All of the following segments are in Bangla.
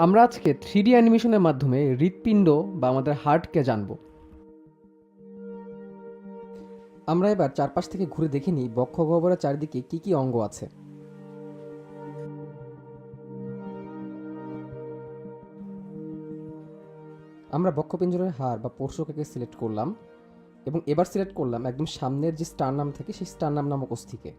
আমরা আজকে 3D অ্যানিমেশনের মাধ্যমে হৃৎপিণ্ড বা আমাদের হার্টকে জানব। আমরা এবার চারপাশ থেকে ঘুরে দেখে নিই বক্ষ গহ্বরের চারিদিকে কি কি অঙ্গ আছে। আমরা বক্ষপিঞ্জরের হাড় বা পোর্শকে সিলেক্ট করলাম এবং এবার সিলেক্ট করলাম একদম সামনের যে স্টারনাম থাকে সেই স্টারনাম নামক অস্থিকে।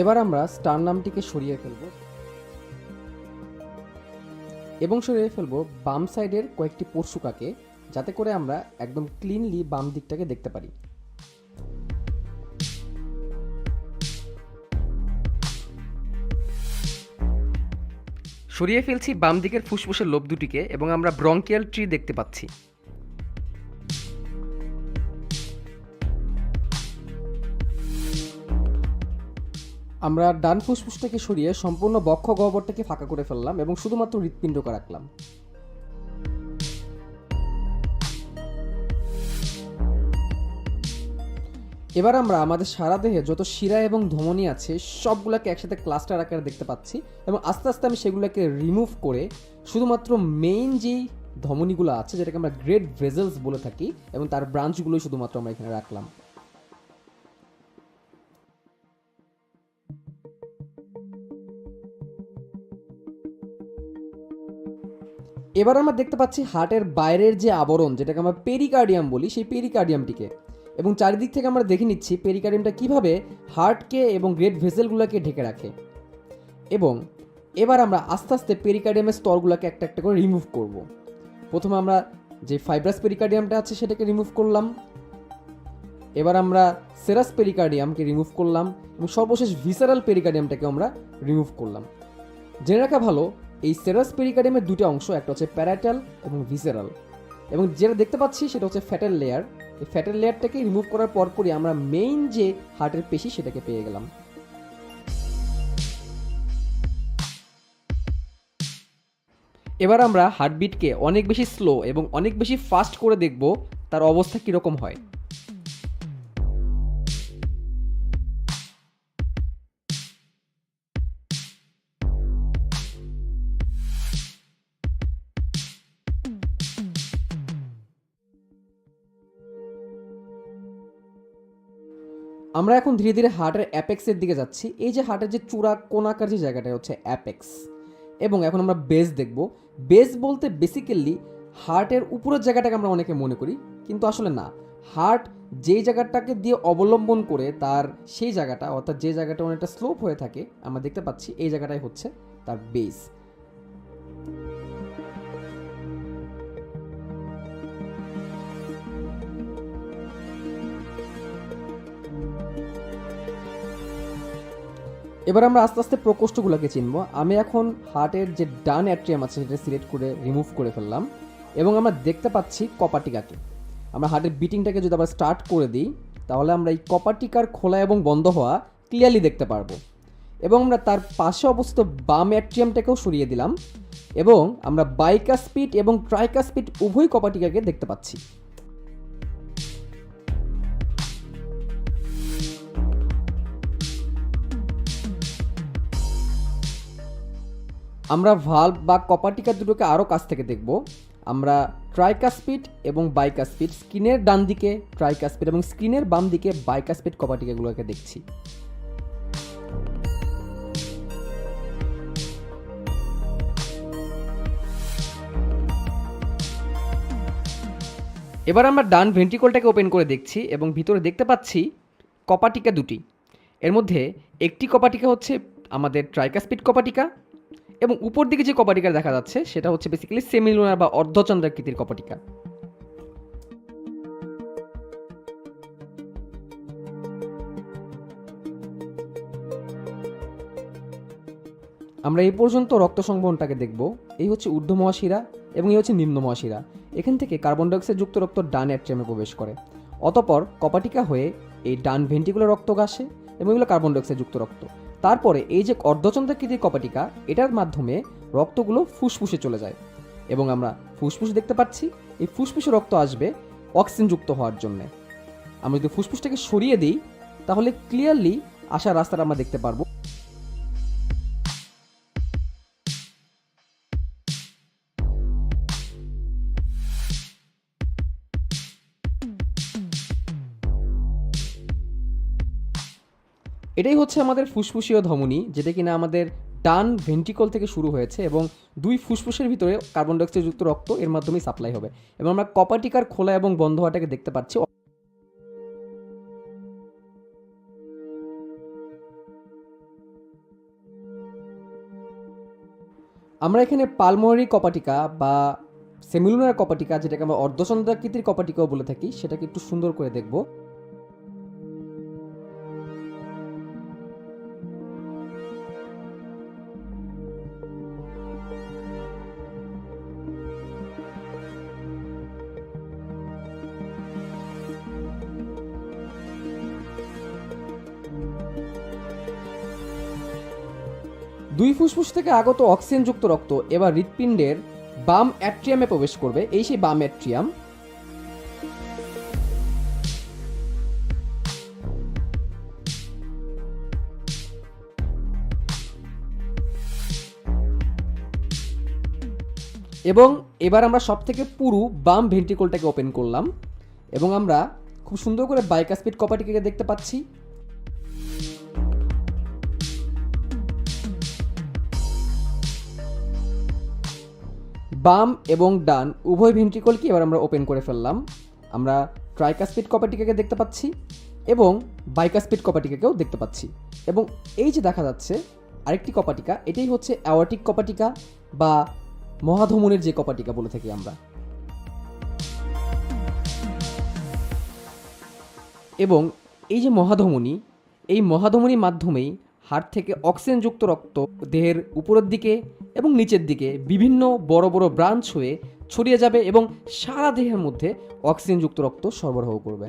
এবার আমরা স্টারনামটিকে সরিয়ে ফেলব এবং সরিয়ে ফেলব বাম সাইডের কয়েকটি পোর্শুকাকে, যাতে করে আমরা একদম ক্লিনলি বাম দিকটাকে দেখতে পারি। সরিয়ে ফেলছি বাম দিকের ফুসফুসের লোব দুটিকে এবং আমরা ব্রঙ্কিয়াল ট্রি দেখতে পাচ্ছি। আমরা ডান ফুসফুসটাকে সরিয়ে সম্পূর্ণ বক্ষ গহ্বরটাকে ফাঁকা করে ফেললাম এবং শুধুমাত্র হৃৎপিণ্ডকে রাখলাম। এবার আমরা আমাদের সারা দেহে যত শিরা এবং ধমনী আছে সবগুলোকে একসাথে ক্লাস্টার আকারে দেখতে পাচ্ছি এবং আস্তে আস্তে আমি সেগুলোকে রিমুভ করে শুধুমাত্র মেইন যেই ধমনীগুলো আছে, যেটাকে আমরা গ্রেট ভেসেলস বলে থাকি, এবং তার ব্রাঞ্চগুলোই শুধুমাত্র আমরা এখানে রাখলাম। এবার আমরা দেখতে পাচ্ছি হার্টের বাইরের যে আবরণ, যেটাকে আমরা পেরিকার্ডিয়াম বলি, সেই পেরিকার্ডিয়ামটিকে, এবং চারিদিক থেকে আমরা দেখে নিচ্ছি পেরিকার্ডিয়ামটা কিভাবে হার্টকে এবং গ্রেট ভেসেলগুলোকে ঢেকে রাখে। এবং এবার আমরা আস্তে আস্তে পেরিকার্ডিয়ামের স্তরগুলোকে একটা একটা করে রিমুভ করব। প্রথমে আমরা যে ফাইব্রাস পেরিকার্ডিয়ামটা আছে সেটাকে রিমুভ করলাম, এবার আমরা সেরাস পেরিকার্ডিয়ামকে রিমুভ করলাম এবং সর্বশেষ ভিসারাল পেরিকার্ডিয়ামটাকে আমরা রিমুভ করলাম। জেনে রাখা ভালো, এই সেরাস পেরিকার্ডিয়ামের দুটো অংশ, একটা হচ্ছে প্যারাটাল এবং ভিসেরাল, এবং যেটা দেখতে পাচ্ছি সেটা হচ্ছে ফ্যাটাল লেয়ার। এই ফ্যাটাল লেয়ারটাকে রিমুভ করার পরপরই আমরা মেইন যে হার্টের পেশি সেটাকে পেয়ে গেলাম। এবার আমরা হার্টবিটকে অনেক বেশি স্লো এবং অনেক বেশি ফাস্ট করে দেখব তার অবস্থা কীরকম হয়। আমরা এখন ধীরে ধীরে হার্টের অ্যাপেক্সের দিকে যাচ্ছি। এই যে হার্টের যে চূড়া কোণাকার যে জায়গাটা হচ্ছে অ্যাপেক্স, এবং এখন আমরা বেস দেখব। বেস বলতে বেসিক্যালি হার্টের উপরের জায়গাটাকে আমরা অনেকে মনে করি, কিন্তু আসলে না। হার্ট যেই জায়গাটাকে দিয়ে অবলম্বন করে তার সেই জায়গাটা, অর্থাৎ যে জায়গাটা অনেকটা স্লোপ হয়ে থাকে, আমরা দেখতে পাচ্ছি এই জায়গাটাই হচ্ছে তার বেস। এবার আমরা আস্তে আস্তে প্রকোষ্ঠগুলোকে চিনব। আমি এখন হার্টের যে ডান অ্যাট্রিয়াম আছে সেটা সিলেক্ট করে রিমুভ করে ফেললাম এবং আমরা দেখতে পাচ্ছি কপাটিকাকে। আমরা হার্টের বিটিংটাকে যদি আবার স্টার্ট করে দিই, তাহলে আমরা এই কপাটিকার খোলা এবং বন্ধ হওয়া ক্লিয়ারলি দেখতে পারবো। এবং আমরা তার পাশে অবস্থিত বাম অ্যাট্রিয়ামটাকেও সরিয়ে দিলাম এবং আমরা বাইকাস্পিড এবং ট্রাইকাস্পিড উভয় কপাটিকাকে দেখতে পাচ্ছি। আমরা ভালভ বা কপাটিকা দুটোকে আরও কাছ থেকে দেখব। আমরা ট্রাইকাস্পিড এবং বাইকাস্পিড, স্ক্রিনের ডান দিকে ট্রাইকাস্পিড এবং স্ক্রিনের বাম দিকে বাইকাস্পিড কপাটিকাগুলোকে দেখছি। এবার আমরা ডান ভেন্ট্রিকলটাকে ওপেন করে দেখছি এবং ভিতরে দেখতে পাচ্ছি কপাটিকা দুটি। এর মধ্যে একটি কপাটিকা হচ্ছে আমাদের ট্রাইকাস্পিড কপাটিকা, এবং উপর দিকে যে কপাটিকা দেখা যাচ্ছে সেটা হচ্ছে বেসিক্যালি সেমিলুনার বা অর্ধচন্দ্রাকৃতির কপাটিকা। আমরা এই পর্যন্ত রক্ত সংবহনটাকে দেখব। এই হচ্ছে ঊর্ধ্ব মহাশিরা এবং এই হচ্ছে নিম্ন মহাশিরা। এখান থেকে কার্বন ডাইঅক্সাইড যুক্ত রক্ত ডান অ্যাট্রিয়ামে প্রবেশ করে, অতঃপর কপাটিকা হয়ে এই ডান ভেন্ট্রিকুলার রক্ত আসে এবং এগুলো কার্বন ডাইঅক্সাইড যুক্ত রক্ত। তারপরে এই যে অর্ধচন্দ্রাকৃতির কপাটিকা, এটার মাধ্যমে রক্তগুলো ফুসফুসে চলে যায় এবং আমরা ফুসফুস দেখতে পাচ্ছি। এই ফুসফুসে রক্ত আসবে অক্সিজেন যুক্ত হওয়ার জন্যে। আমরা যদি ফুসফুসটাকে সরিয়ে দিই তাহলে ক্লিয়ারলি আসার রাস্তাটা আমরা দেখতে পারবো। এটাই হচ্ছে আমাদের ফুসফুসীয় ধমনী, যেটা কিনা আমাদের ডান ভেন্ট্রিকল থেকে শুরু হয়েছে এবং দুই ফুসফুসের ভিতরে কার্বন ডাইঅক্সাইড যুক্ত রক্ত এর মাধ্যমেই সাপ্লাই হবে। এবং আমরা কপাটিকার খোলা এবং বন্ধ হওয়াটাকে দেখতে পাচ্ছি। আমরা এখানে পালমোনারি কপাটিকা বা সেমিলুনার কপাটিকা, যেটাকে আমরা অর্ধচন্দ্রাকৃতির কপাটিকাও বলে থাকি, সেটাকে একটু সুন্দর করে দেখব। দুই ফুসফুস থেকে আগত অক্সিজেনযুক্ত রক্ত এবার হৃৎপিণ্ডের বাম অ্যাট্রিয়ামে প্রবেশ করবে। এই সেই বাম অ্যাট্রিয়াম। এবং এবার আমরা সব থেকে পুরো বাম ভেন্ট্রিকলটাকে ওপেন করলাম এবং আমরা খুব সুন্দর করে বাইকাসপিড কপাটিকাকে দেখতে পাচ্ছি। বাম এবং ডান উভয় ভেন্ট্রিকলকে এবার আমরা ওপেন করে ফেললাম। আমরা ট্রাইকাসপিড কপাটিকাকে দেখতে পাচ্ছি এবং বাইকাসপিড কপাটিকাকেও দেখতে পাচ্ছি। এবং এই যে দেখা যাচ্ছে আরেকটি কপাটিকা, এটাই হচ্ছে অ্যাওর্টিক কপাটিকা বা মহাধমনীর যে কপাটিকা বলে থাকি আমরা। এবং এই যে মহাধমনী, এই মহাধমনীর মাধ্যমেই হার্ট থেকে অক্সিজেনযুক্ত রক্ত দেহের উপরের দিকে এবং নিচের দিকে বিভিন্ন বড় বড় ব্রাঞ্চ হয়ে ছড়িয়ে যাবে এবং সারা দেহের মধ্যে অক্সিজেনযুক্ত রক্ত সরবরাহ করবে।